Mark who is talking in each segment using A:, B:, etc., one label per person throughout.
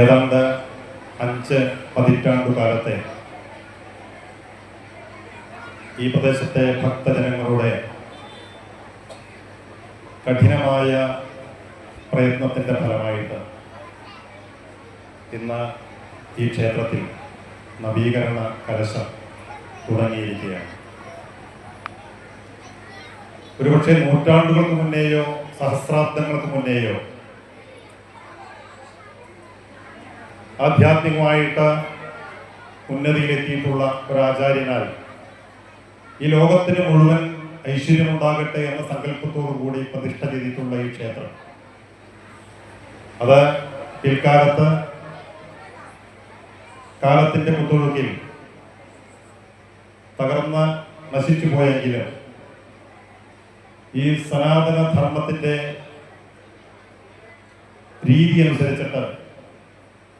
A: ഏതാണ്ട് 5 പതിറ്റാണ്ടുകാലത്തെ ഈ പ്രദേശത്തെ ഭക്തജനങ്ങളുടെ കഠിനമായ പ്രയത്നത്തിൻ്റെ ഫലമായിട്ട് ഇന്ന് ഈ ക്ഷേത്രത്തിൽ നവീകരണ കലശം തുടങ്ങിയിരിക്കുകയാണ്. ഒരുപക്ഷെ നൂറ്റാണ്ടുകൾക്ക് മുന്നേയോ സഹസ്രാബ്ദങ്ങൾക്ക് മുന്നേയോ ആധ്യാത്മികമായിട്ട് ഉന്നതിയിലെത്തിയിട്ടുള്ള ഒരാചാര്യനാൽ ഈ ലോകത്തിന് മുഴുവൻ ഐശ്വര്യമുണ്ടാകട്ടെ എന്ന സങ്കല്പത്തോടു കൂടി പ്രതിഷ്ഠ ചെയ്തിട്ടുള്ള ഈ ക്ഷേത്രം, അത് പിൽക്കാലത്ത് കാലത്തിൻ്റെ കുത്തൊഴുക്കിൽ തകർന്ന് നശിച്ചു പോയെങ്കിലും ഈ സനാതന ധർമ്മത്തിൻ്റെ രീതി അനുസരിച്ചിട്ട്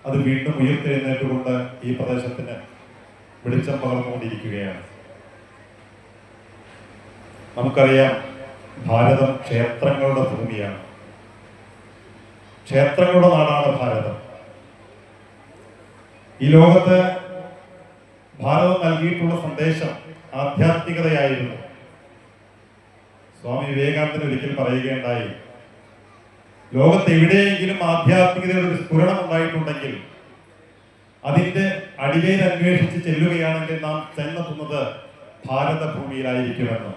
A: അത് വീണ്ടും ഉയർത്തെഴുന്നേറ്റുകൊണ്ട് ഈ പ്രദേശത്തിന് വെളിച്ചം പകർന്നുകൊണ്ടിരിക്കുകയാണ്. നമുക്കറിയാം, ഭാരതം ക്ഷേത്രങ്ങളുടെ ഭൂമിയാണ്, ക്ഷേത്രങ്ങളുടെ നാടാണ് ഭാരതം. ഈ ലോകത്ത് ഭാരതം നൽകിയിട്ടുള്ള സന്ദേശം ആധ്യാത്മികതയായിരുന്നു. സ്വാമി വിവേകാനന്ദൻ ഒരിക്കൽ പറയുകയുണ്ടായി, ലോകത്ത് എവിടെയെങ്കിലും ആധ്യാത്മികതയുടെ ഒരു സ്ഫുരണം ഉണ്ടായിട്ടുണ്ടെങ്കിൽ അതിൻ്റെ അടിവേര് അന്വേഷിച്ച് ചെല്ലുകയാണെങ്കിൽ നാം ചെന്നെത്തുന്നത് ഭാരതഭൂമിയിലായിരിക്കുമെന്ന്.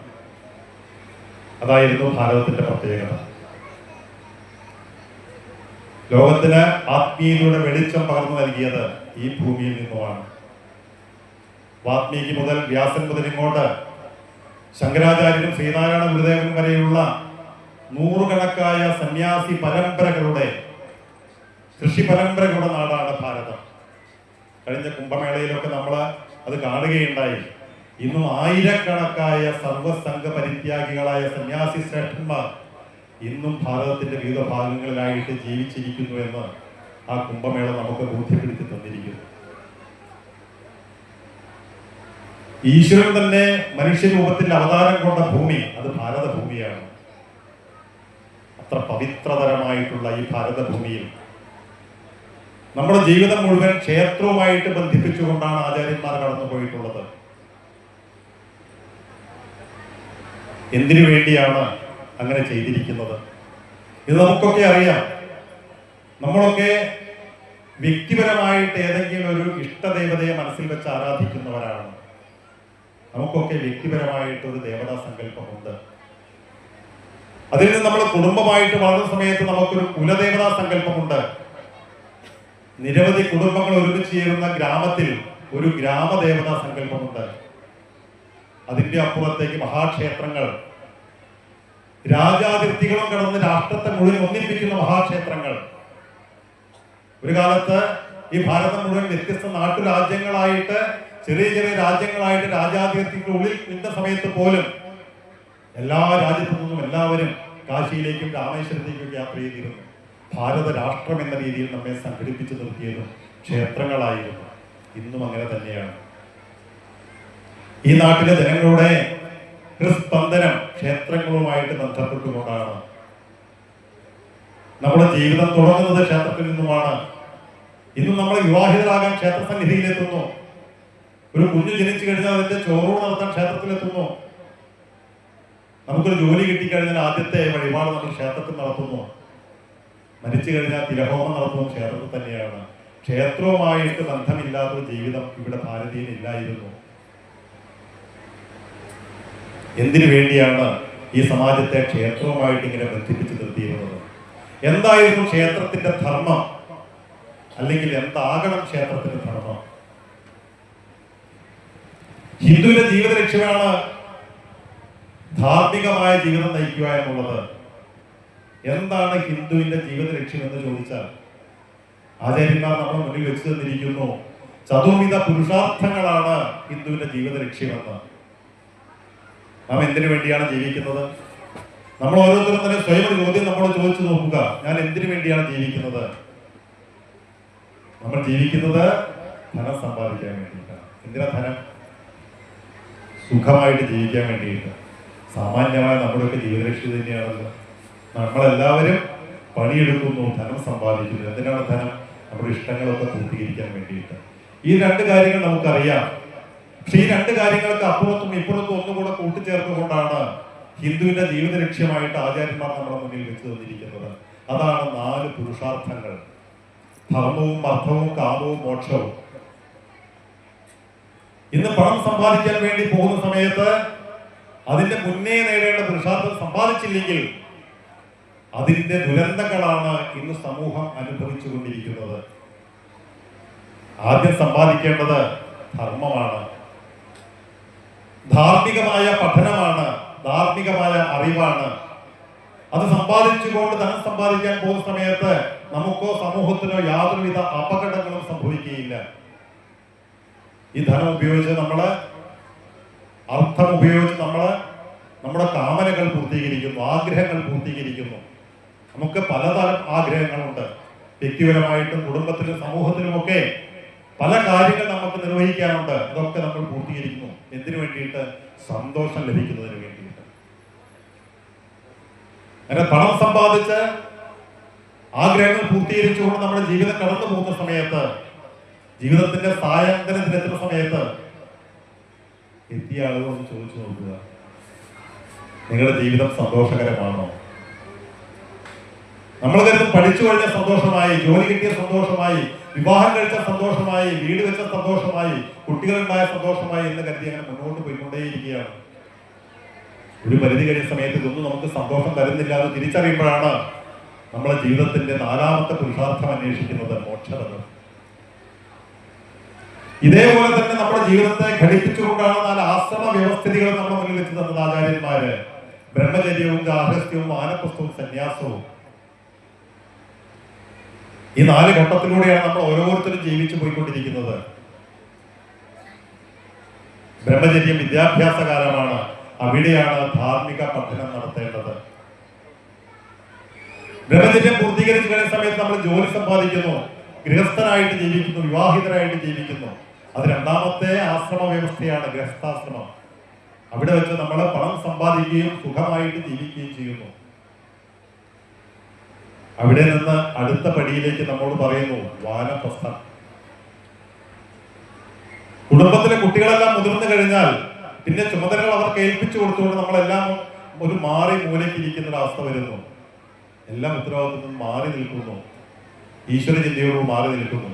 A: അതായിരുന്നു ഭാരതത്തിന്റെ പ്രത്യേകത. ലോകത്തിന് ആത്മീയതയുടെ വെളിച്ചം പകർന്നു നൽകിയത് ഈ ഭൂമിയിൽ നിന്നുമാണ്. വാത്മീകി മുതൽ വ്യാസൻ മുതൽ ഇങ്ങോട്ട് ശങ്കരാചാര്യനും ശ്രീനാരായണ ഗുരുദേവനും വരെയുള്ള നൂറുകണക്കായ സന്യാസി പരമ്പരകളുടെ, കൃഷി പരമ്പരകളുടെ നാടാണ് ഭാരതം. കഴിഞ്ഞ കുംഭമേളയിലൊക്കെ നമ്മൾ അത് കാണുകയുണ്ടായി. ഇന്നും ആയിരക്കണക്കായ സർവസംഘ പരിത്യാഗികളായ സന്യാസി ശ്രേഷ്ഠന്മാർ ഇന്നും ഭാരതത്തിന്റെ വിവിധ ഭാഗങ്ങളിലായിട്ട് ജീവിച്ചിരിക്കുന്നു എന്ന് ആ കുംഭമേള നമുക്ക് ബോധ്യപ്പെടുത്തി തന്നിരിക്കുന്നു. ഈശ്വരൻ തന്നെ മനുഷ്യരൂപത്തിൽ അവതാരം കൊണ്ട ഭൂമി അത് ഭാരതഭൂമിയാണ്. അത്ര പവിത്രതരമായിട്ടുള്ള ഈ ഭാരതഭൂമിയിൽ നമ്മുടെ ജീവിതം മുഴുവൻ ക്ഷേത്രവുമായിട്ട് ബന്ധിപ്പിച്ചുകൊണ്ടാണ് ആചാര്യന്മാർ കടന്നു പോയിട്ടുള്ളത്. എന്തിനു വേണ്ടിയാണ് അങ്ങനെ ചെയ്തിരിക്കുന്നത്? ഇത് നമുക്കൊക്കെ അറിയാം. നമ്മളൊക്കെ വ്യക്തിപരമായിട്ട് ഏതെങ്കിലും ഒരു ഇഷ്ടദേവതയെ മനസ്സിൽ വെച്ച് ആരാധിക്കുന്നവരാണ്. നമുക്കൊക്കെ വ്യക്തിപരമായിട്ട് ഒരു ദേവതാ സങ്കല്പമുണ്ട്. അതിൽ നിന്ന് നമ്മൾ കുടുംബമായിട്ട് വളർന്ന സമയത്ത് നമുക്കൊരു കുലദേവതാ സങ്കല്പമുണ്ട്. നിരവധി കുടുംബങ്ങൾ ഒരുമിച്ച് ചേരുന്ന ഗ്രാമത്തിൽ ഒരു ഗ്രാമദേവതാ സങ്കല്പമുണ്ട്. അതിന്റെ അപ്പുറത്തേക്ക് മഹാക്ഷേത്രങ്ങൾ, രാജാതിർത്തികളും കടന്ന് രാഷ്ട്രത്തെ മുഴുവൻ ഒന്നിപ്പിക്കുന്ന മഹാക്ഷേത്രങ്ങൾ. ഒരു കാലത്ത് ഈ ഭാരതം മുഴുവൻ വ്യത്യസ്ത നാട്ടുരാജ്യങ്ങളായിട്ട്, ചെറിയ ചെറിയ രാജ്യങ്ങളായിട്ട് രാജാതിർത്തിക്കുള്ളിൽ നിന്ന സമയത്ത് പോലും എല്ലാ രാജ്യത്തു നിന്നും എല്ലാവരും കാശിയിലേക്കും രാമേശ്വരത്തേക്കും യാത്ര ചെയ്തിരുന്നു. ഭാരത രാഷ്ട്രം എന്ന രീതിയിൽ നമ്മെ സംഘടിപ്പിച്ചു നിർത്തിയതും ക്ഷേത്രങ്ങളായിരുന്നു. ഇന്നും അങ്ങനെ തന്നെയാണ്. ഈ നാട്ടിലെ ജനങ്ങളുടെ ഹൃസ്പന്ദനം ക്ഷേത്രങ്ങളുമായിട്ട് ബന്ധപ്പെട്ടുകൊണ്ടാണ്. നമ്മുടെ ജീവിതം തുടങ്ങുന്നത് ക്ഷേത്രത്തിൽ നിന്നുമാണ്. ഇന്നും നമ്മൾ വിവാഹിതരാകാൻ ക്ഷേത്രസന്നിധിയിലെത്തുന്നു. ഒരു കുഞ്ഞു ജനിച്ചു കഴിഞ്ഞാൽ അതിന്റെ ചോറൂണ് നടത്താൻ ക്ഷേത്രത്തിലെത്തുന്നു. നമുക്കൊരു ജോലി കിട്ടിക്കഴിഞ്ഞാൽ ആദ്യത്തെ വഴിപാട് നമ്മൾ ക്ഷേത്രത്തിൽ നടത്തുന്നു. മരിച്ചു കഴിഞ്ഞാൽ തിലഹോമം നടത്തുന്നത് ക്ഷേത്രത്തിൽ തന്നെയാണ്. ക്ഷേത്രവുമായിട്ട് ബന്ധമില്ലാത്തൊരു ജീവിതം ഇവിടെ ഭാരതീയനില്ലായിരുന്നു. എന്തിനു വേണ്ടിയാണ് ഈ സമാജത്തെ ക്ഷേത്രവുമായിട്ട് ഇങ്ങനെ ബന്ധിപ്പിച്ച് നിർത്തിയിരുന്നത്? എന്തായിരുന്നു ക്ഷേത്രത്തിന്റെ ധർമ്മം? അല്ലെങ്കിൽ എന്താകണം ക്ഷേത്രത്തിന്റെ ധർമ്മം? ഹിന്ദുവിന്റെ ജീവിത ലക്ഷ്യമാണ് ധാർമ്മികമായ ജീവിതം നയിക്കുക എന്നുള്ളത്. എന്താണ് ഹിന്ദുവിന്റെ ജീവിത ലക്ഷ്യം എന്ന് ചോദിച്ചാൽ ആചാര്യന്മാർ നമ്മുടെ മുന്നിൽ വെച്ച് തന്നിരിക്കുന്നു. ചതുർവിധ പുരുഷാർത്ഥങ്ങളാണ് ഹിന്ദുവിന്റെ ജീവിത ലക്ഷ്യമെന്ന്. നാം എന്തിനു വേണ്ടിയാണ് ജീവിക്കുന്നത്? നമ്മൾ ഓരോരുത്തരും തന്നെ സ്വയം ഒരു ചോദ്യം നമ്മൾ ചോദിച്ചു നോക്കുക. ഞാൻ എന്തിനു വേണ്ടിയാണ് ജീവിക്കുന്നത്? നമ്മൾ ജീവിക്കുന്നത് ധനം സമ്പാദിക്കാൻ വേണ്ടിയിട്ടാണ്. എന്തിനാ ധനം? സുഖമായിട്ട് ജീവിക്കാൻ വേണ്ടിയിട്ട്. സാമാന്യമായ നമ്മുടെയൊക്കെ ജീവിത ലക്ഷ്യം തന്നെയാണല്ലോ. നമ്മളെല്ലാവരും പണിയെടുക്കുന്നു, ധനം സമ്പാദിക്കുന്നു. എന്തിനാണ് ധനം? നമ്മുടെ ഇഷ്ടങ്ങളൊക്കെ പൂർത്തീകരിക്കാൻ വേണ്ടിയിട്ട്. ഈ രണ്ട് കാര്യങ്ങൾ നമുക്കറിയാം. പക്ഷെ ഈ രണ്ട് കാര്യങ്ങൾക്ക് അപ്പുറത്തും ഇപ്പുറത്തും ഒന്നുകൂടെ കൂട്ടിച്ചേർത്തുകൊണ്ടാണ് ഹിന്ദുവിന്റെ ജീവിത ലക്ഷ്യമായിട്ട് ആചാര്യന്മാർ നമ്മുടെ മുന്നിൽ വെച്ച് തന്നിരിക്കുന്നത്. അതാണ് 4 പുരുഷാർത്ഥങ്ങൾ: ധർമ്മവും അർത്ഥവും കാമവും മോക്ഷവും. ഇന്ന് പണം സമ്പാദിക്കാൻ വേണ്ടി പോകുന്ന സമയത്ത് അതിന്റെ മുന്നേ നേടേണ്ട പുരുഷാർത്ഥം സമ്പാദിച്ചില്ലെങ്കിൽ അതിന്റെ ദുരന്തങ്ങളാണ് ഇന്ന് സമൂഹം അനുഭവിച്ചു കൊണ്ടിരിക്കുന്നത്. ആദ്യം സമ്പാദിക്കേണ്ടത് ധർമ്മമാണ്, ധാർമ്മികമായ പഠനമാണ്, ധാർമ്മികമായ അറിവാണ്. അത് സമ്പാദിച്ചുകൊണ്ട് ധനം സമ്പാദിക്കാൻ പോകുന്ന സമയത്ത് നമുക്കോ സമൂഹത്തിനോ യാതൊരുവിധ അപകടങ്ങളും സംഭവിക്കുകയില്ല. ഈ ധനം ഉപയോഗിച്ച് നമ്മള്, അർത്ഥം ഉപയോഗിച്ച് നമ്മുടെ കാമനകൾ പൂർത്തീകരിക്കുന്നു, ആഗ്രഹങ്ങൾ പൂർത്തീകരിക്കുന്നു. നമുക്ക് പലതരം ആഗ്രഹങ്ങളുണ്ട്. വ്യക്തിപരമായിട്ടും കുടുംബത്തിലും സമൂഹത്തിലുമൊക്കെ പല കാര്യങ്ങൾ നമുക്ക് നിർവഹിക്കാനുണ്ട്. അതൊക്കെ നമ്മൾ പൂർത്തീകരിക്കുന്നു. എന്തിനു വേണ്ടിയിട്ട്? സന്തോഷം ലഭിക്കുന്നതിന് വേണ്ടിയിട്ട്. അങ്ങനെ പണം സമ്പാദിച്ച് ആഗ്രഹങ്ങൾ പൂർത്തീകരിച്ചുകൊണ്ട് നമ്മുടെ ജീവിതം കടന്നു പോകുന്ന സമയത്ത്, ജീവിതത്തിന്റെ സായന്തന ദിനത്തിന്റെ സമയത്ത് എത്തിയ ആളുകളൊന്ന് ചോദിച്ചു നോക്കുക, നിങ്ങളുടെ ജീവിതം സന്തോഷകരമാണോ? നമ്മൾ കരുതും പഠിച്ചു കഴിഞ്ഞ സന്തോഷമായി, ജോലി കിട്ടിയ സന്തോഷമായി, വിവാഹം കഴിച്ച സന്തോഷമായി, വീട് വെച്ച സന്തോഷമായി, കുട്ടികളുണ്ടായ സന്തോഷമായി എന്ന് കരുതി അങ്ങനെ മുന്നോട്ട് പോയിക്കൊണ്ടേയിരിക്കുകയാണ്. ഒരു പരിധി കഴിഞ്ഞ സമയത്ത് ഇതൊന്നും നമുക്ക് സന്തോഷം തരുന്നില്ല എന്ന് തിരിച്ചറിയുമ്പോഴാണ് നമ്മുടെ ജീവിതത്തിന്റെ 4ാമത്തെ പുരുഷാർത്ഥം അന്വേഷിക്കുന്നത്: മോക്ഷപദം. ഇതേപോലെ തന്നെ നമ്മുടെ ജീവിതത്തെ ഘടിപ്പിച്ചുകൊണ്ടാണ് 4 ആശ്രമ വ്യവസ്ഥിതികൾ നമ്മുടെ മുന്നിൽ വെച്ച് തന്നത് ആചാര്യന്മാര്: ബ്രഹ്മചര്യവും, ഗാർഹസ്ഥ്യവും, വാനപ്രസ്ഥവും, സന്യാസവും. ഈ 4 ഘട്ടത്തിലൂടെയാണ് നമ്മൾ ഓരോരുത്തരും ജീവിച്ചു പോയിക്കൊണ്ടിരിക്കുന്നത്. ബ്രഹ്മചര്യം വിദ്യാഭ്യാസ കാലമാണ്. അവിടെയാണ് ധാർമ്മിക പഠനം നടത്തേണ്ടത്. ബ്രഹ്മചര്യം പൂർത്തീകരിച്ചു കഴിഞ്ഞ സമയത്ത് നമ്മൾ ജോലി സമ്പാദിക്കുന്നു, ഗൃഹസ്ഥനായിട്ട് ജീവിക്കുന്നു, വിവാഹിതരായിട്ട് ജീവിക്കുന്നു. അത് 2ാമത്തെ ആശ്രമ വ്യവസ്ഥയാണ്, ഗൃഹസ്ഥാശ്രമം. അവിടെ വെച്ച് നമ്മൾ പണം സമ്പാദിക്കുകയും സുഖമായിട്ട് ജീവിക്കുകയും ചെയ്യുന്നു. അവിടെ നിന്ന് അടുത്ത പടിയിലേക്ക് നമ്മോട് പറയുന്നു വാനപ്രസ്ഥം. കുടുംബത്തിലെ കുട്ടികളെല്ലാം മുതിർന്നു കഴിഞ്ഞാൽ പിന്നെ ചുമതലകൾ അവർക്ക് ഏൽപ്പിച്ചു കൊടുത്തുകൊണ്ട് നമ്മളെല്ലാം ഒരു മാറി മൂലയ്ക്ക് ഇരിക്കുന്ന ഒരു അവസ്ഥ വരുന്നു. എല്ലാം ഉത്തരവാദിത്വത്തിൽ മാറി നിൽക്കുന്നു, ഈശ്വര ചിന്തയോട് മാറി നിൽക്കുന്നു.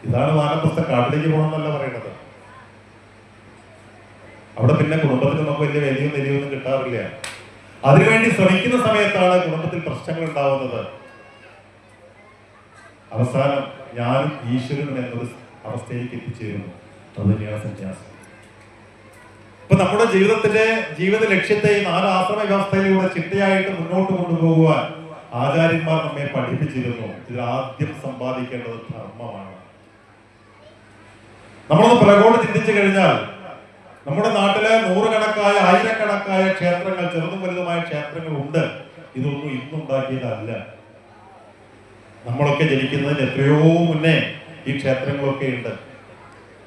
A: ഇതാണ് വാനപ്രസ്ഥ. കാട്ടിലേക്ക് പോകണമെന്നല്ല പറയുന്നത്. അവിടെ പിന്നെ കുടുംബത്തിൽ നമുക്ക് വലിയ വലിയൊന്നും കിട്ടാറില്ല. അതിനുവേണ്ടി ശ്രമിക്കുന്ന സമയത്താണ് കുടുംബത്തിൽ പ്രശ്നങ്ങൾ ഉണ്ടാവുന്നത്. അവസാനം ഞാനും ഈശ്വരനും എന്നൊരു അവസ്ഥയിലേക്ക് എത്തിച്ചേരുന്നു. അത് തന്നെയാണ് സന്യാസം. ഇപ്പൊ നമ്മുടെ ജീവിത ലക്ഷ്യത്തെ ഈ 4 ആശ്രമ വ്യവസ്ഥയിലൂടെ ചിട്ടയായിട്ട് മുന്നോട്ട് കൊണ്ടുപോകുവാൻ ആചാര്യന്മാർ നമ്മെ പഠിപ്പിച്ചിരുന്നു. ഇതിൽ ആദ്യം സമ്പാദിക്കേണ്ടത് ധർമ്മമാണ്. നമ്മളൊന്ന് പിറകോട്ട് ചിന്തിച്ചു കഴിഞ്ഞാൽ നമ്മുടെ നാട്ടിലെ 100 കണക്കായ 1000 കണക്കായ ക്ഷേത്രങ്ങൾ, ചെറുതും വലുതുമായ ക്ഷേത്രങ്ങൾ ഉണ്ട്. ഇതൊന്നും ഇന്നുണ്ടാക്കിയതല്ല. നമ്മളൊക്കെ ജനിക്കുന്നതിന് എത്രയോ മുന്നേ ഈ ക്ഷേത്രങ്ങളൊക്കെ ഉണ്ട്.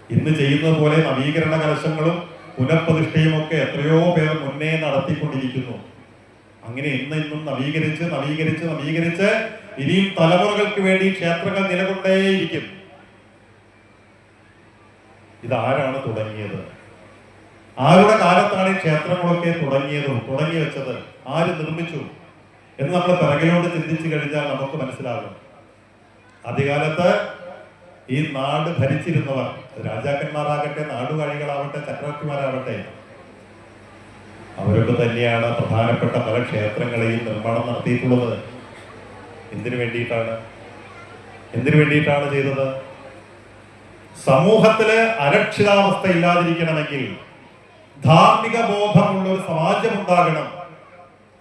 A: ഇന്ന് ചെയ്യുന്നത് പോലെ നവീകരണ കലശങ്ങളും പുനഃപ്രതിഷ്ഠയും ഒക്കെ എത്രയോ പേർ മുന്നേ നടത്തിക്കൊണ്ടിരിക്കുന്നു. അങ്ങനെ ഇന്നും നവീകരിച്ച് ഇനിയും തലമുറകൾക്ക് വേണ്ടി ക്ഷേത്രങ്ങൾ നിലകൊണ്ടേയിരിക്കും. ഇതാരാണ് തുടങ്ങിയത്? ആരുടെ കാലത്താണ് ഈ ക്ഷേത്രങ്ങളൊക്കെ തുടങ്ങി വെച്ചത്? ആര് നിർമ്മിച്ചു എന്ന് നമ്മൾ പിറകിലോട്ട് ചിന്തിച്ചു കഴിഞ്ഞാൽ നമുക്ക് മനസ്സിലാകും. ആദ്യകാലത്ത് ഈ നാട് ഭരിച്ചിരുന്നവർ, രാജാക്കന്മാരാകട്ടെ, നാടുവാഴികളാവട്ടെ, ചക്രവർത്തിമാരാവട്ടെ, അവരൊക്കെ തന്നെയാണ് പ്രധാനപ്പെട്ട പല ക്ഷേത്രങ്ങളെയും നിർമ്മാണം നടത്തിയിട്ടുള്ളത്. എന്തിനു വേണ്ടിയിട്ടാണ് ചെയ്തത്? സമൂഹത്തില് അരക്ഷിതാവസ്ഥ ഇല്ലാതിരിക്കണമെങ്കിൽ ധാർമ്മിക ബോധമുള്ള ഒരു സമാജം ഉണ്ടാകണം.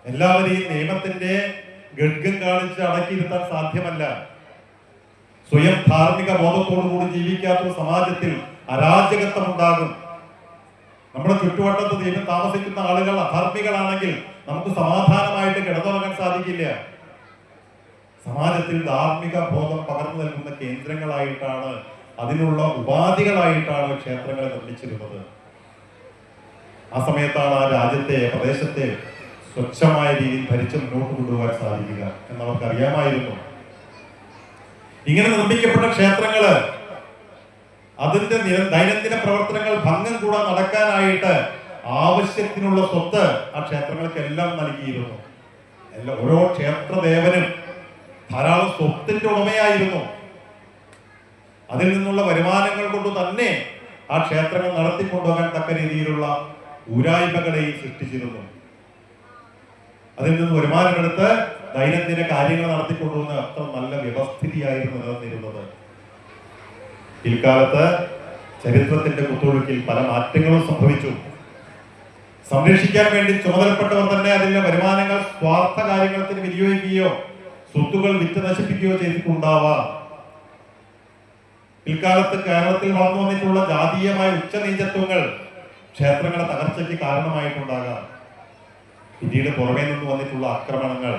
A: എല്ലാവരെയും നിയമത്തിന്റെ ഗഡ്ഗം കാണിച്ച് അടക്കിയിരുത്താൻ സാധ്യമല്ല. സ്വയം ധാർമ്മിക ബോധത്തോടുകൂടി ജീവിക്കാത്ത ഒരു സമാജത്തിൽ അരാജകത്വം ഉണ്ടാകും. നമ്മുടെ ചുറ്റുവട്ടത്ത് താമസിക്കുന്ന ആളുകൾ അധാർമികളാണെങ്കിൽ നമുക്ക് സമാധാനമായിട്ട് കിടന്നുറങ്ങാൻ സാധിക്കില്ല. സമാജത്തിൽ ധാർമ്മിക ബോധം പകർന്നു നൽകുന്ന കേന്ദ്രങ്ങളായിട്ടാണ്, അതിനുള്ള ഉപാധികളായിട്ടാണ് ക്ഷേത്രങ്ങളെ നിർമ്മിച്ചിരുന്നത്. ആ സമയത്താണ് ആ രാജ്യത്തെ, പ്രദേശത്തെ സ്വച്ഛമായ രീതിയിൽ ഭരിച്ച് മുന്നോട്ട് കൊണ്ടുപോകാൻ സാധിക്കുക എന്നവർക്ക് അറിയാമായിരുന്നു. ഇങ്ങനെ നിർമ്മിക്കപ്പെട്ട ക്ഷേത്രങ്ങള് അതിന്റെ ദൈനംദിന പ്രവർത്തനങ്ങൾ ഭംഗം കൂടാതെ നടക്കാനായിട്ട് ആവശ്യത്തിനുള്ള സ്വത്ത് ആ ക്ഷേത്രങ്ങൾക്കെല്ലാം നൽകിയിരുന്നു. ഓരോ ക്ഷേത്രദേവനും ധാരാളം സ്വത്തിന്റെ ഉടമയായിരുന്നു. അതിൽ നിന്നുള്ള വരുമാനങ്ങൾ കൊണ്ട് തന്നെ ആ ക്ഷേത്രങ്ങൾ നടത്തിക്കൊണ്ടുപോകാൻ തക്ക രീതിയിലുള്ള ഊരായ്മകളെയും സൃഷ്ടിച്ചിരുന്നു. അതിൽ നിന്ന് വരുമാനമെടുത്ത് ദൈനംദിന കാര്യങ്ങൾ നടത്തിക്കൊണ്ടുപോകുന്ന അത്ര നല്ല വ്യവസ്ഥിതിയായിരുന്നു നിലനിന്നിരുന്നത്. പിൽക്കാലത്ത് ചരിത്രത്തിന്റെ കുത്തൊഴുക്കിൽ പല മാറ്റങ്ങളും സംഭവിച്ചു. സംരക്ഷിക്കാൻ വേണ്ടി ചുമതലപ്പെട്ടവർ തന്നെ അതിന്റെ വരുമാനങ്ങൾ സ്വാർത്ഥ കാര്യങ്ങൾക്ക് വിനിയോഗിക്കുകയോ സ്വത്തുകൾ വിറ്റ് നശിപ്പിക്കുകയോ ചെയ്തിട്ടുണ്ടാവാം. പിൽക്കാലത്ത് കേരളത്തിൽ വളർന്നു വന്നിട്ടുള്ള ജാതീയമായ ഉച്ചനീചത്വങ്ങൾ ക്ഷേത്രങ്ങളുടെ തകർച്ചയ്ക്ക് കാരണമായിട്ടുണ്ടാകാം. പിന്നീട് പുറമേ നിന്ന് വന്നിട്ടുള്ള ആക്രമണങ്ങൾ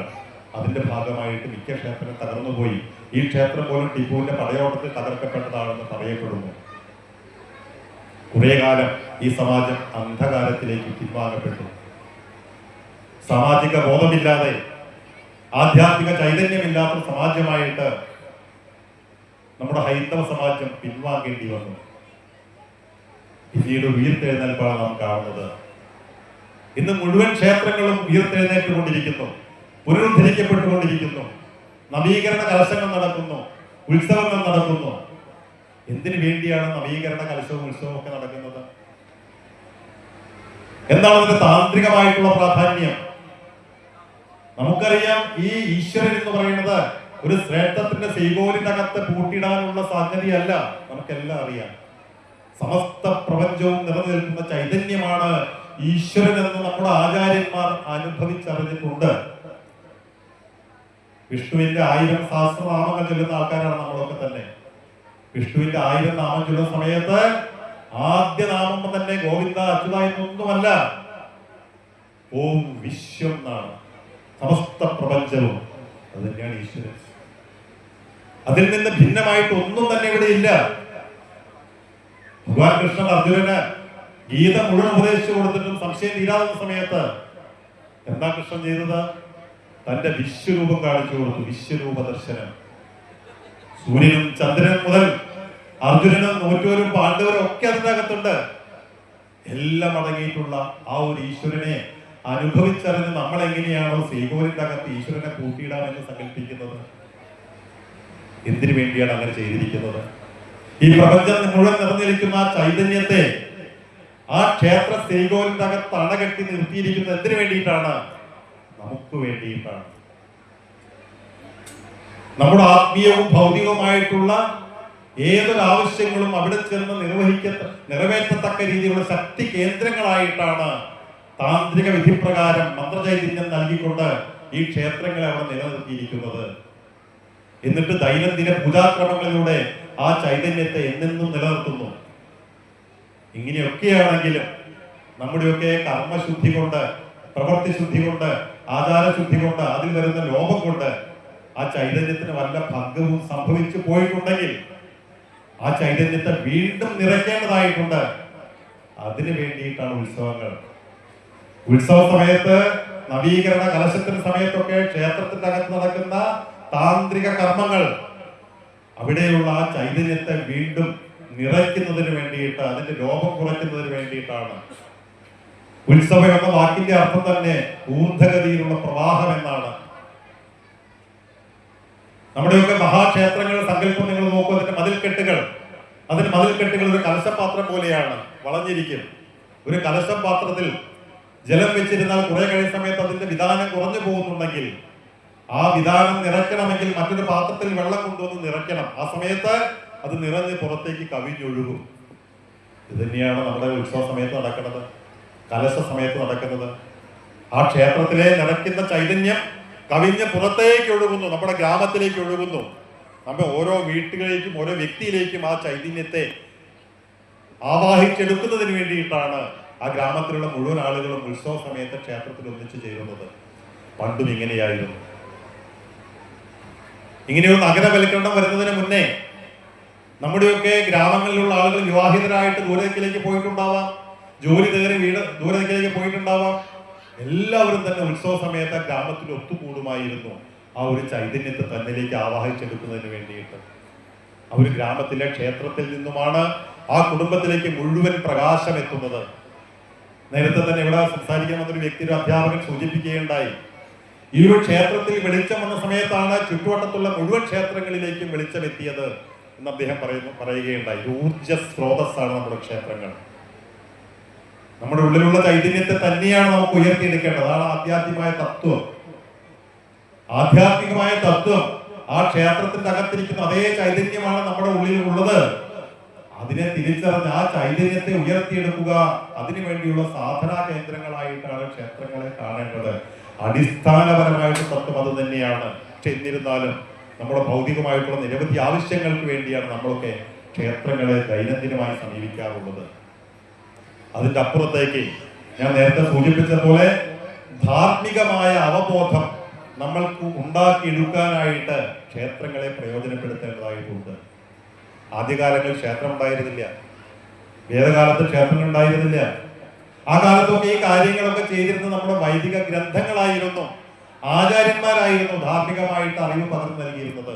A: അതിന്റെ ഭാഗമായിട്ട് മിക്ക ക്ഷേത്രങ്ങൾ തകർന്നുപോയി. ഈ ക്ഷേത്രം പോലും ടിപ്പുവിന്റെ പടയോട്ടത്തിൽ തകർക്കപ്പെട്ടതാണെന്ന് പറയപ്പെടുന്നു. കുറെ കാലം ഈ സമാജം അന്ധകാരത്തിലേക്ക് പിൻവാങ്ങപ്പെട്ടു. സാമാജിക ബോധമില്ലാതെ ആധ്യാത്മിക ചൈതന്യമില്ലാത്ത സമാജമായിട്ട് നമ്മുടെ ഹൈന്ദവ സമാജം പിൻവാങ്ങേണ്ടി വന്നു. പിന്നീട് ഉയർത്തെഴുന്നേൽപ്പാണ് നാം കാണുന്നത്. ഇന്ന് മുഴുവൻ ക്ഷേത്രങ്ങളും ഉയർത്തെഴുന്നേറ്റുകൊണ്ടിരിക്കുന്നു, പുനരുദ്ധരിക്കപ്പെട്ടുകൊണ്ടിരിക്കുന്നു. നവീകരണ കലശങ്ങൾ നടക്കുന്നു, ഉത്സവങ്ങൾ നടക്കുന്നു. എന്തിനു വേണ്ടിയാണ് നവീകരണ കലശവും ഉത്സവവും ഒക്കെ നടക്കുന്നത്? എന്താണ് അതിന്റെ താന്ത്രികമായിട്ടുള്ള പ്രാധാന്യം? നമുക്കറിയാം, ഈ ഈശ്വരൻ എന്ന് പറയുന്നത് ഒരു ശ്രേഷ്ഠത്തിന്റെ ശ്രീകോലിനകത്ത് പൂട്ടിടാനുള്ള സംഗതിയല്ല. നമുക്കെല്ലാം അറിയാം, സമസ്ത പ്രപഞ്ചവും നിറഞ്ഞു നിൽക്കുന്ന ചൈതന്യമാണ് ഈശ്വരൻ എന്ന് നമ്മുടെ ആചാര്യന്മാർ അനുഭവിച്ചറിഞ്ഞിട്ടുണ്ട്. വിഷ്ണുവിന്റെ 1000 സഹസ്രനാമങ്ങൾ ചൊല്ലുന്ന ആൾക്കാരാണ് നമ്മളൊക്കെ തന്നെ. വിഷ്ണുവിന്റെ 1000 നാമം ചൊല്ലുന്ന സമയത്ത് ആദ്യ നാമം തന്നെ ഗോവിന്ദ അച്യുത എന്നൊന്നുമല്ല, ഓം വിശ്വം എന്നാണ്. സമസ്ത പ്രപഞ്ചവും അത് തന്നെയാണ് ഈശ്വരൻ. അതിൽ നിന്ന് ഭിന്നമായിട്ട് ഒന്നും തന്നെ ഇവിടെ ഇല്ല. ഭഗവാൻ കൃഷ്ണൻ അർജുനന് ഗീത മുഴുവൻ ഉപദേശിച്ചു കൊടുത്തിട്ടും സംശയം തീരാവുന്ന സമയത്ത് എന്താ കൃഷ്ണൻ ചെയ്തത്? തന്റെ വിശ്വരൂപം കാണിച്ചു കൊടുത്തു. വിശ്വരൂപ ദർശനം. സൂര്യനും ചന്ദ്രനും മുതൽ അർജുനനും നൂറ്റൂരും പാണ്ഡവരും ഒക്കെ അതിന്റെ അകത്തുണ്ട്. എല്ലാം അടങ്ങിയിട്ടുള്ള ആ ഒരു ഈശ്വരനെ അനുഭവിച്ചറിഞ്ഞ് നമ്മൾ എങ്ങനെയാണോ ശ്രീകോവിലിന്റെ അകത്ത് ഈശ്വരനെ കൂട്ടിയിടാമെന്ന് സങ്കല്പിക്കുന്നത്? എന്തിനു വേണ്ടിയാണ് അങ്ങനെ ചെയ്തിരിക്കുന്നത്? ഈ പ്രപഞ്ചം മുഴുവൻ നിറഞ്ഞിരിക്കുന്ന ആ ചൈതന്യത്തെ ആ ക്ഷേത്ര ശ്രീകോവിലിന്റെ അകത്ത് അണകെട്ടി നിർത്തിയിരിക്കുന്നത് എന്തിനു വേണ്ടിയിട്ടാണ്? നമുക്ക് വേണ്ടിയിട്ടാണ്. നമ്മുടെ ആത്മീയവും ഭൗതികവുമായിട്ടുള്ള ഏതൊരു ആവശ്യങ്ങളും അവിടെ ചെന്ന് നിറവേറ്റത്തക്ക രീതിയിലുള്ള ശക്തി കേന്ദ്രങ്ങളായിട്ടാണ് താന്ത്രിക വിധിപ്രകാരം മന്ത്രചൈതന്യം നൽകിക്കൊണ്ട് ഈ ക്ഷേത്രങ്ങളെ അവിടെ നിലനിർത്തിയിരിക്കുന്നത്. എന്നിട്ട് ദൈനംദിന പൂജാക്രമങ്ങളിലൂടെ ആ ചൈതന്യത്തെ എന്നെന്നും നിലനിർത്തുന്നു. ഇങ്ങനെയൊക്കെയാണെങ്കിലും നമ്മുടെയൊക്കെ കർമ്മശുദ്ധി കൊണ്ട്, പ്രവൃത്തി ശുദ്ധി കൊണ്ട്, ആചാരശുദ്ധി കൊണ്ട്, അതിൽ വരുന്ന ലോപം കൊണ്ട് ആ ചൈതന്യത്തിന് വല്ല ഭംഗവും സംഭവിച്ചു പോയിട്ടുണ്ടെങ്കിൽ ആ ചൈതന്യത്തെ വീണ്ടും നിറയ്ക്കേണ്ടതായിട്ടുണ്ട്. അതിനു വേണ്ടിയിട്ടാണ് ഉത്സവങ്ങൾ. ഉത്സവ സമയത്ത്, നവീകരണ കലശത്തിന് സമയത്തൊക്കെ ക്ഷേത്രത്തിന്റെ അകത്ത് നടക്കുന്ന താന്ത്രിക കർമ്മങ്ങൾ അവിടെയുള്ള ആ ചൈതന്യത്തെ വീണ്ടും നിറയ്ക്കുന്നതിന് വേണ്ടിയിട്ട്, അതിന്റെ ലോപം കുറയ്ക്കുന്നതിന് വേണ്ടിയിട്ടാണ്. ഉത്സവം എന്ന വാക്കിന്റെ അർത്ഥം തന്നെ ഊർധഗതിയിലുള്ള പ്രവാഹം എന്നാണ്. നമ്മുടെയൊക്കെ മഹാക്ഷേത്രങ്ങളുടെ സങ്കല്പം നിങ്ങൾ നോക്കൂ. അതിന്റെ മതിൽക്കെട്ടുകൾ ഒരു കലശപാത്രം പോലെയാണ്, വളഞ്ഞിരിക്കും. ഒരു കലശപാത്രത്തിൽ ജലം വെച്ചിരുന്നാൽ കുറെ കഴിയുന്ന സമയത്ത് അതിന്റെ വിധാനം കുറഞ്ഞു പോകുന്നുണ്ടെങ്കിൽ ആ വിധാനം നിറയ്ക്കണമെങ്കിൽ മറ്റൊരു പാത്രത്തിൽ വെള്ളം കൊണ്ടുവന്ന് നിറയ്ക്കണം. ആ സമയത്ത് അത് നിറഞ്ഞ് പുറത്തേക്ക് കവിഞ്ഞൊഴുകും. ഇത് തന്നെയാണ് നമ്മുടെ ഉത്സവ സമയത്ത് നടക്കുന്നത്, കലശ സമയത്ത് നടക്കുന്നത്. ആ ക്ഷേത്രത്തിലെ നിറയ്ക്കുന്ന ചൈതന്യം കവിഞ്ഞ് പുറത്തേക്ക് ഒഴുകുന്നു, നമ്മുടെ ഗ്രാമത്തിലേക്ക് ഒഴുകുന്നു. നമ്മുടെ ഓരോ വീട്ടുകളിലേക്കും ഓരോ വ്യക്തിയിലേക്കും ആ ചൈതന്യത്തെ ആവാഹിച്ചെടുക്കുന്നതിന് വേണ്ടിയിട്ടാണ് ആ ഗ്രാമത്തിലുള്ള മുഴുവൻ ആളുകളും ഉത്സവ സമയത്ത് ക്ഷേത്രത്തിൽ ഒന്നിച്ചു ചേരുന്നത്. പണ്ടും ഇങ്ങനെയായിരുന്നു. ഇങ്ങനെയൊരു നഗരവൽക്കരണം വരുന്നതിന് മുന്നേ നമ്മുടെയൊക്കെ ഗ്രാമങ്ങളിലുള്ള ആളുകൾ വിവാഹിതരായിട്ട് ദൂരേക്കിലേക്ക് പോയിട്ടുണ്ടാവാം, ജോലി കയറി വീട് ദൂരേക്കിലേക്ക് പോയിട്ടുണ്ടാവാം. എല്ലാവരും തന്നെ ഉത്സവ സമയത്ത് ഗ്രാമത്തിൽ ഒത്തുകൂടുമായിരുന്നു. ആ ഒരു ചൈതന്യത്തെ തന്നിലേക്ക് ആവാഹിച്ചെടുക്കുന്നതിന് വേണ്ടിയിട്ട്. ആ ഒരു ഗ്രാമത്തിലെ ക്ഷേത്രത്തിൽ നിന്നുമാണ് ആ കുടുംബത്തിലേക്ക് മുഴുവൻ പ്രകാശം എത്തുന്നത്. നേരത്തെ തന്നെ ഇവിടെ സംസാരിക്കാൻ വന്നൊരു വ്യക്തി, ഒരു അധ്യാപകൻ സൂചിപ്പിക്കുകയുണ്ടായി, ഈ ഒരു ക്ഷേത്രത്തിൽ വെളിച്ചം വന്ന സമയത്താണ് ചുറ്റുവട്ടത്തുള്ള മുഴുവൻ ക്ഷേത്രങ്ങളിലേക്കും വെളിച്ചം എത്തിയത് എന്ന് അദ്ദേഹം പറയുകയുണ്ടായി. ഊർജ സ്രോതസ്സാണ് നമ്മുടെ ക്ഷേത്രങ്ങൾ. നമ്മുടെ ഉള്ളിലുള്ള ചൈതന്യത്തെ തന്നെയാണ് നമുക്ക് ഉയർത്തിയെടുക്കേണ്ടത്. അതാണ് ആധ്യാത്മികമായ തത്വം. ആധ്യാത്മികമായ തത്വം ആ ക്ഷേത്രത്തിന്റെ അകത്തിരിക്കുന്ന അതേ ചൈതന്യമാണ് നമ്മുടെ ഉള്ളിൽ ഉള്ളത്. അതിനെ തിരിച്ചറിഞ്ഞ് ആ ചൈതന്യത്തെ ഉയർത്തിയെടുക്കുക, അതിനുവേണ്ടിയുള്ള സാധനാ കേന്ദ്രങ്ങളായിട്ടാണ് ക്ഷേത്രങ്ങളെ കാണേണ്ടത്. അടിസ്ഥാനപരമായിട്ട് തത്വം അത് തന്നെയാണ്. പക്ഷെ എന്നിരുന്നാലും നമ്മുടെ ഭൗതികമായിട്ടുള്ള നിരവധി ആവശ്യങ്ങൾക്ക് വേണ്ടിയാണ് നമ്മളൊക്കെ ക്ഷേത്രങ്ങളെ ദൈനംദിനമായി സമീപിക്കാറുള്ളത്. അതിന്റെ അപ്പുറത്തേക്ക് ഞാൻ നേരത്തെ സൂചിപ്പിച്ചതുപോലെ ധാർമ്മികമായ അവബോധം നമ്മൾക്ക് ഉണ്ടാക്കിയെടുക്കാനായിട്ട് ക്ഷേത്രങ്ങളെ പ്രയോജനപ്പെടുത്തേണ്ടതായിട്ടുണ്ട്. ആദ്യകാലങ്ങളിൽ ക്ഷേത്രം ഉണ്ടായിരുന്നില്ല, വേദകാലത്ത് ക്ഷേത്രങ്ങൾ ഉണ്ടായിരുന്നില്ല. ആ കാലത്തൊക്കെ ഈ കാര്യങ്ങളൊക്കെ ചെയ്തിരുന്നത് നമ്മുടെ വൈദിക ഗ്രന്ഥങ്ങളായിരുന്നു, ആചാര്യന്മാരായിരുന്നു ധാർമ്മികമായിട്ട് അറിവ് പകർന്നു നൽകിയിരുന്നത്.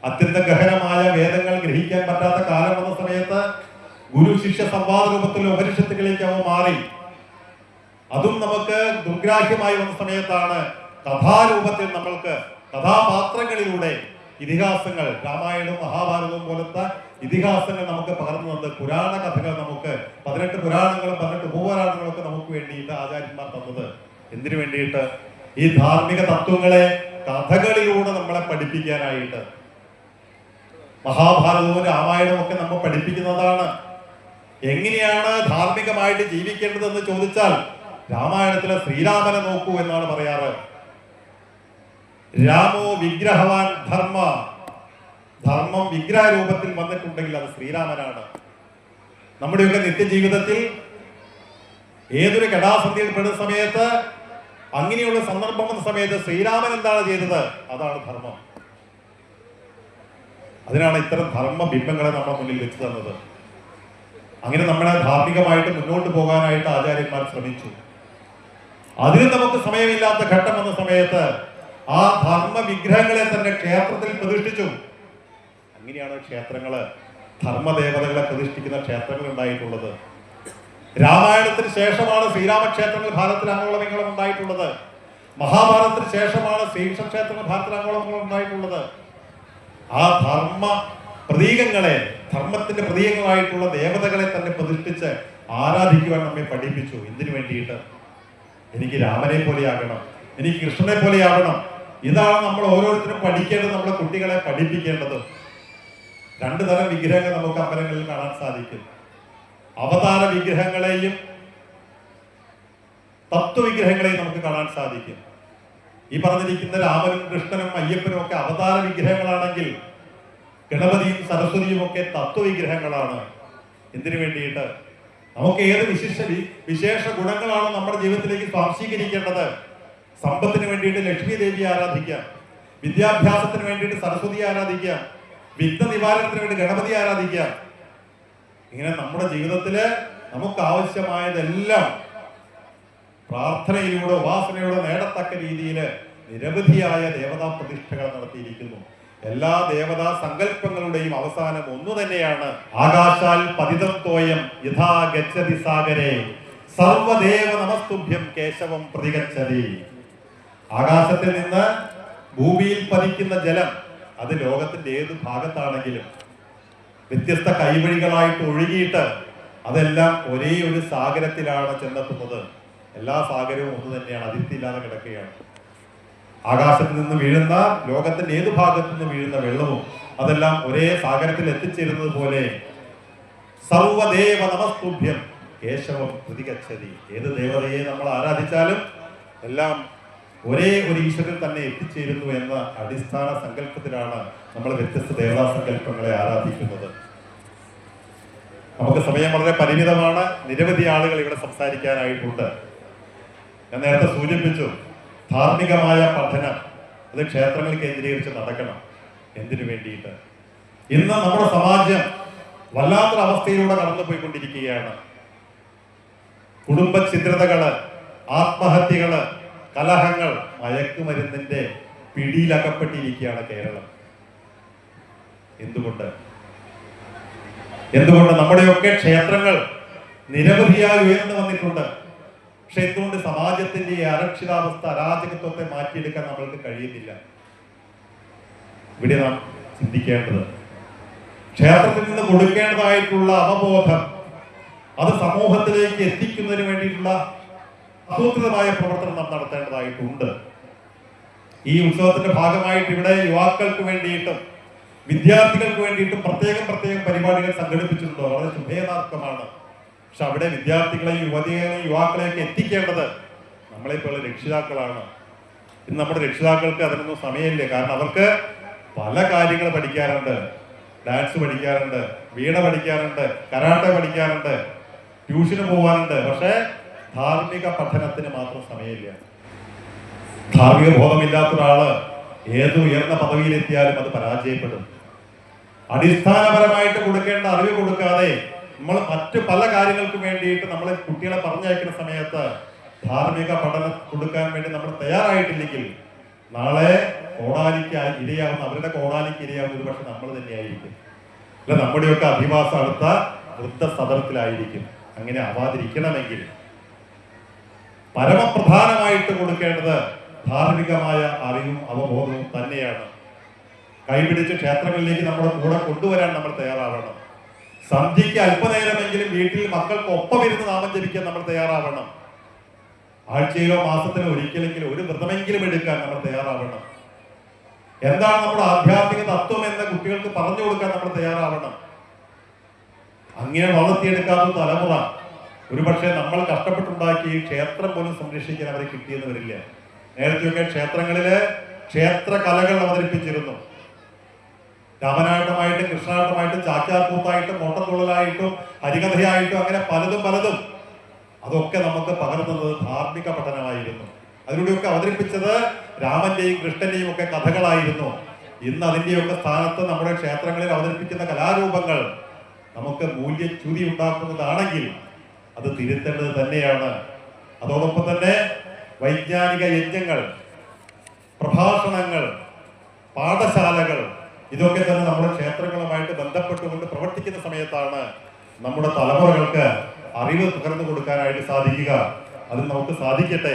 A: അത്യന്ത ഗഹനമായ വേദങ്ങൾ ഗ്രഹിക്കാൻ പറ്റാത്ത കാലം വന്ന സമയത്ത് ഗുരു ശിഷ്യ സംവാദ രൂപത്തിൽ ഉപനിഷത്തുകളിലേക്ക് അവ മാറി. അതും നമുക്ക് ദുർഗ്രാഹ്യമായി വന്ന സമയത്താണ് കഥാരൂപത്തിൽ നമ്മൾക്ക് കഥാപാത്രങ്ങളിലൂടെ ഇതിഹാസങ്ങൾ, രാമായണവും മഹാഭാരതവും പോലത്തെ ഇതിഹാസങ്ങൾ നമുക്ക് പകർന്നു തന്നത്, പുരാണ കഥകൾ നമുക്ക് 18 പുരാണങ്ങളും 18 ഉപപുരാണങ്ങളും ഒക്കെ നമുക്ക് വേണ്ടിയിട്ട് ആചാര്യന്മാർ തന്നത് എന്തിനു വേണ്ടിയിട്ട്? ഈ ധാർമ്മിക തത്വങ്ങളെ കഥകളിലൂടെ നമ്മളെ പഠിപ്പിക്കാനായിട്ട്. മഹാഭാരതവും രാമായണവും ഒക്കെ നമ്മൾ പഠിപ്പിക്കുന്നതാണ്. എങ്ങനെയാണ് ധാർമ്മികമായിട്ട് ജീവിക്കേണ്ടതെന്ന് ചോദിച്ചാൽ രാമായണത്തിലെ ശ്രീരാമനെ നോക്കൂ എന്നാണ് പറയാറ്. രാമോ വിഗ്രഹവാൻ ധർമ്മ, ധർമ്മം വിഗ്രഹ രൂപത്തിൽ വന്നിട്ടുണ്ടെങ്കിൽ അത് ശ്രീരാമനാണ്. നമ്മുടെയൊക്കെ നിത്യജീവിതത്തിൽ ഏതൊരു കടാസന്ധിയിൽ പെടുന്ന സമയത്ത്, അങ്ങനെയുള്ള സന്ദർഭം വന്ന സമയത്ത് ശ്രീരാമൻ എന്താണ് ചെയ്തത്? അതാണ് ധർമ്മം. അതിനാണ് ഇത്തരം ധർമ്മ ബിംബങ്ങളെ നമ്മുടെ മുന്നിൽ വെച്ച് തന്നത്. അങ്ങനെ നമ്മളെ ധാർമ്മികമായിട്ട് മുന്നോട്ട് പോകാനായിട്ട് ആചാര്യന്മാർ ശ്രമിച്ചു. അതിന് നമുക്ക് സമയമില്ലാത്ത ഘട്ടം വന്ന സമയത്ത് ആ ധർമ്മ വിഗ്രഹങ്ങളെ തന്നെ ക്ഷേത്രത്തിൽ പ്രതിഷ്ഠിച്ചു. അങ്ങനെയാണ് ക്ഷേത്രങ്ങള്, ധർമ്മദേവതകളെ പ്രതിഷ്ഠിക്കുന്ന ക്ഷേത്രങ്ങൾ ഉണ്ടായിട്ടുള്ളത്. രാമായണത്തിന് ശേഷമാണ് ശ്രീരാമക്ഷേത്രങ്ങൾ ഭാരതത്തിൽ അങ്ങോളം ഇങ്ങോളം ഉണ്ടായിട്ടുള്ളത്. മഹാഭാരതത്തിന് ശേഷമാണ് ശ്രീകൃഷ്ണ ക്ഷേത്രങ്ങൾ ഭാരതത്തിൽ അങ്ങോളം ഇങ്ങോളം ഉണ്ടായിട്ടുള്ളത്. ആ ധർമ്മ പ്രതീകങ്ങളെ, ധർമ്മത്തിന്റെ പ്രതീകങ്ങളായിട്ടുള്ള ദേവതകളെ തന്നെ പ്രതിഷ്ഠിച്ച് ആരാധിക്കുവാൻ നമ്മെ പഠിപ്പിച്ചു. എന്തിനു വേണ്ടിയിട്ട്? എനിക്ക് രാമനെ പോലെയാകണം, എനിക്ക് കൃഷ്ണനെ പോലെയാകണം. ഇതാണ് നമ്മൾ ഓരോരുത്തരും പഠിക്കേണ്ടത്, നമ്മുടെ കുട്ടികളെ പഠിപ്പിക്കേണ്ടത്. 2 തരം വിഗ്രഹങ്ങൾ നമുക്ക് അമ്പലങ്ങളിൽ കാണാൻ സാധിക്കും. അവതാര വിഗ്രഹങ്ങളെയും തത്വവിഗ്രഹങ്ങളെയും നമുക്ക് കാണാൻ സാധിക്കും. ഈ പറഞ്ഞിരിക്കുന്ന രാമനും കൃഷ്ണനും അയ്യപ്പനും ഒക്കെ അവതാര വിഗ്രഹങ്ങളാണെങ്കിൽ ഗണപതിയും സരസ്വതിയും ഒക്കെ തത്വവിഗ്രഹങ്ങളാണ്. എന്തിനു വേണ്ടിയിട്ട്? നമുക്ക് ഏത് വിശേഷ ഗുണങ്ങളാണ് നമ്മുടെ ജീവിതത്തിലേക്ക് സ്വാംശീകരിക്കേണ്ടത്? സമ്പത്തിന് വേണ്ടിയിട്ട് ലക്ഷ്മി ദേവിയെ ആരാധിക്കാം, വിദ്യാഭ്യാസത്തിന് വേണ്ടിയിട്ട് സരസ്വതിയെ ആരാധിക്കാം, വിഘ്ന നിവാരണത്തിന് വേണ്ടി ഗണപതിയെ ആരാധിക്കാം. ഇങ്ങനെ നമ്മുടെ ജീവിതത്തില് നമുക്ക് ആവശ്യമായതെല്ലാം പ്രാർത്ഥനയിലൂടെ, ഉപാസനയിലൂടെ നേടത്തക്ക രീതിയിൽ നിരവധിയായ ദേവതാ പ്രതിഷ്ഠകൾ നടത്തിയിരിക്കുന്നു. എല്ലാ ദേവതാ സങ്കല്പങ്ങളുടെയും അവസാനം ഒന്നു തന്നെയാണ്. ആകാശാൽ പതിതം തോയം യഥാ ഗച്ഛതി സാഗരേ സർവദേവ നമസ്തുഭ്യം കേശവം പ്രതിഗച്ഛതി. ആകാശത്തിൽ നിന്ന് ഭൂമിയിൽ പതിക്കുന്ന ജലം അത് ലോകത്തിന്റെ ഏത് ഭാഗത്താണെങ്കിലും വ്യത്യസ്ത കൈവഴികളായിട്ട് ഒഴുകിയിട്ട് അതെല്ലാം ഒരേ ഒരു സാഗരത്തിലാണ് ചെന്നെത്തുന്നത്. എല്ലാ സാഗരവും ഒന്ന് തന്നെയാണ്, അതിർത്തിയില്ലാതെ കിടക്കുകയാണ്. ആകാശത്ത് നിന്ന് വീഴുന്ന, ലോകത്തിന്റെ ഏത് ഭാഗത്തു നിന്ന് വീഴുന്ന വെള്ളവും അതെല്ലാം ഒരേ സാഗരത്തിൽ എത്തിച്ചേരുന്നത് പോലെ സർവദേവ നമസ്തുഭ്യം കേശവം പ്രതിഗച്ഛതി. ഏത് ദേവതയെ നമ്മൾ ആരാധിച്ചാലും എല്ലാം ഒരേ ഒരു ഈശ്വരൻ തന്നെ എത്തിച്ചേരുന്നു എന്ന അടിസ്ഥാന സങ്കല്പത്തിലാണ് നമ്മൾ വ്യത്യസ്ത ദേവതാ സങ്കല്പങ്ങളെ ആരാധിക്കുന്നത്. നമുക്ക് സമയം വളരെ പരിമിതമാണ്. നിരവധി ആളുകൾ ഇവിടെ സംസാരിക്കാനായിട്ടുണ്ട്. ഞാൻ നേരത്തെ സൂചിപ്പിച്ചു, ധാർമ്മികമായ പഠനം അത് ക്ഷേത്രങ്ങൾ കേന്ദ്രീകരിച്ച് നടക്കണം. എന്തിനു വേണ്ടിയിട്ട്? ഇന്ന് നമ്മുടെ സമാജം വല്ലാത്തൊരവസ്ഥയിലൂടെ കടന്നുപോയിക്കൊണ്ടിരിക്കുകയാണ്. കുടുംബ ഛിദ്രതകള്, ആത്മഹത്യകള്, കലഹങ്ങൾ, മയക്കുമരുന്നിന്റെ പിടിയിലകപ്പെട്ടിരിക്കുകയാണ് കേരളം. എന്തുകൊണ്ട് എന്തുകൊണ്ട് നമ്മുടെയൊക്കെ ക്ഷേത്രങ്ങൾ നിരവധിയായി ഉയർന്നു വന്നിട്ടുണ്ട്. പക്ഷെ എന്തുകൊണ്ട് സമാജത്തിന്റെ ഈ അരക്ഷിതാവസ്ഥ, അരാജകത്വത്തെ മാറ്റിയെടുക്കാൻ നമ്മൾക്ക് കഴിയുന്നില്ല? ഇവിടെ നാം ചിന്തിക്കേണ്ടത് ക്ഷേത്രത്തിൽ നിന്ന് കൊടുക്കേണ്ടതായിട്ടുള്ള അവബോധം അത് സമൂഹത്തിലേക്ക് എത്തിക്കുന്നതിന് വേണ്ടിയിട്ടുള്ള ആസൂത്രിതമായ പ്രവർത്തനം നാം നടത്തേണ്ടതായിട്ടുണ്ട്. ഈ ഉത്സവത്തിന്റെ ഭാഗമായിട്ട് ഇവിടെ യുവാക്കൾക്ക് വേണ്ടിയിട്ടും വിദ്യാർത്ഥികൾക്ക് വേണ്ടിയിട്ടും പ്രത്യേകം പരിപാടികൾ സംഘടിപ്പിച്ചിട്ടുണ്ടോ? വളരെ ശുഭേനാർത്ഥമാണ്. പക്ഷെ അവിടെ വിദ്യാർത്ഥികളെയും യുവതികളെയും യുവാക്കളെയൊക്കെ എത്തിക്കേണ്ടത് നമ്മളെപ്പോലുള്ള രക്ഷിതാക്കളാണ്. ഇന്ന് നമ്മുടെ രക്ഷിതാക്കൾക്ക് അതിനൊന്നും സമയമില്ല. കാരണം അവർക്ക് പല കാര്യങ്ങൾ പഠിക്കാറുണ്ട്. ഡാൻസ് പഠിക്കാറുണ്ട്, വീണ പഠിക്കാറുണ്ട്, കരാട്ടെ പഠിക്കാറുണ്ട്, ട്യൂഷന് പോകാനുണ്ട്. പക്ഷെ ധാർമ്മിക പഠനത്തിന് മാത്രം സമയമില്ല. ധാർമ്മിക ബോധമില്ലാത്ത ഒരാള് ഏത് ഉയർന്ന പദവിയിലെത്തിയാലും അത് പരാജയപ്പെടും. അടിസ്ഥാനപരമായിട്ട് കൊടുക്കേണ്ട അറിവ് കൊടുക്കാതെ നമ്മൾ മറ്റു പല കാര്യങ്ങൾക്ക് വേണ്ടിയിട്ട് നമ്മളെ കുട്ടികളെ പറഞ്ഞയക്കുന്ന സമയത്ത് ധാർമ്മിക പഠനം കൊടുക്കാൻ വേണ്ടി നമ്മൾ തയ്യാറായിട്ടില്ലെങ്കിൽ നാളെ കോടാലിക്ക് ഇരയാവുന്ന, അവരുടെ കോടാലിക്ക് ഇരയാവുന്ന ഒരു പക്ഷെ നമ്മൾ തന്നെയായിരിക്കും. അല്ല, നമ്മുടെയൊക്കെ അധിവാസം അടുത്ത വൃദ്ധസദനത്തിലായിരിക്കും. അങ്ങനെ ആവാതിരിക്കണമെങ്കിൽ പരമപ്രധാനമായിട്ട് കൊടുക്കേണ്ടത് ധാർമ്മികമായ അറിവും അവബോധവും തന്നെയാണ്. കൈപിടിച്ച് ക്ഷേത്രങ്ങളിലേക്ക് നമ്മുടെ കൂടെ കൊണ്ടുവരാൻ നമ്മൾ തയ്യാറാവണം. സന്ധ്യയ്ക്ക് അല്പനേരമെങ്കിലും വീട്ടിൽ മക്കൾക്ക് ഒപ്പമിരുന്ന് നാമം ജപിക്കാൻ നമ്മൾ തയ്യാറാവണം. ആഴ്ചയിലോ മാസത്തിലോ ഒരിക്കലെങ്കിലും ഒരു വ്രതമെങ്കിലും എടുക്കാൻ നമ്മൾ തയ്യാറാവണം. എന്താണ് നമ്മുടെ ആധ്യാത്മിക തത്വം എന്ന് കുട്ടികൾക്ക് പറഞ്ഞു കൊടുക്കാൻ നമ്മൾ തയ്യാറാവണം. അങ്ങനെ വളർത്തിയെടുക്കാത്ത തലമുറ ഒരുപക്ഷെ നമ്മൾ കഷ്ടപ്പെട്ടുണ്ടാക്കി ക്ഷേത്രം പോലും സംരക്ഷിക്കാൻ അവരെ കിട്ടിയെന്ന് വരില്ല. നേരത്തെയൊക്കെ ക്ഷേത്രങ്ങളില് ക്ഷേത്ര കലകൾ അവതരിപ്പിച്ചിരുന്നു. രാമനാട്ടമായിട്ടും കൃഷ്ണാട്ടമായിട്ടും ചാക്യാർകൂത്തായിട്ടും മോട്ടത്തുള്ളലായിട്ടും ഹരികഥയായിട്ടും അങ്ങനെ പലതും അതൊക്കെ നമുക്ക് പകർന്നത് ധാർമ്മിക പഠനമായിരുന്നു. അതിലൂടെയൊക്കെ അവതരിപ്പിച്ചത് രാമന്റെയും കൃഷ്ണന്റെയും ഒക്കെ കഥകളായിരുന്നു. ഇന്ന് അതിന്റെയൊക്കെ സ്ഥാനത്ത് നമ്മുടെ ക്ഷേത്രങ്ങളിൽ അവതരിപ്പിക്കുന്ന കലാരൂപങ്ങൾ നമുക്ക് മൂല്യച്യുതി ഉണ്ടാക്കുന്നതാണെങ്കിൽ അത് തിരുത്തേണ്ടത് തന്നെയാണ്. അതോടൊപ്പം തന്നെ വൈജ്ഞാനിക യജ്ഞങ്ങൾ, പ്രഭാഷണങ്ങൾ, പാഠശാലകൾ ഇതൊക്കെ തന്നെ നമ്മുടെ ക്ഷേത്രങ്ങളുമായിട്ട് ബന്ധപ്പെട്ടുകൊണ്ട് പ്രവർത്തിക്കുന്ന സമയത്താണ് നമ്മുടെ തലമുറകൾക്ക് അറിവ് പകർന്നു കൊടുക്കാനായിട്ട് സാധിക്കുക. അതിന് നമുക്ക് സാധിക്കട്ടെ.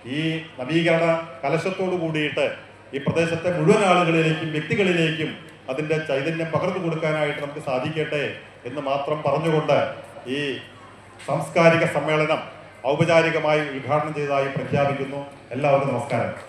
A: ഈ നവീകരണ കലശത്തോടു കൂടിയിട്ട് ഈ പ്രദേശത്തെ മുഴുവൻ ആളുകളിലേക്കും വ്യക്തികളിലേക്കും അതിന്റെ ചൈതന്യം പകർന്നു കൊടുക്കാനായിട്ട് നമുക്ക് സാധിക്കട്ടെ എന്ന് മാത്രം പറഞ്ഞുകൊണ്ട് ഈ സാംസ്കാരിക സമ്മേളനം ഔപചാരികമായി ഉദ്ഘാടനം ചെയ്തതായി പ്രഖ്യാപിക്കുന്നു. എല്ലാവർക്കും നമസ്കാരം.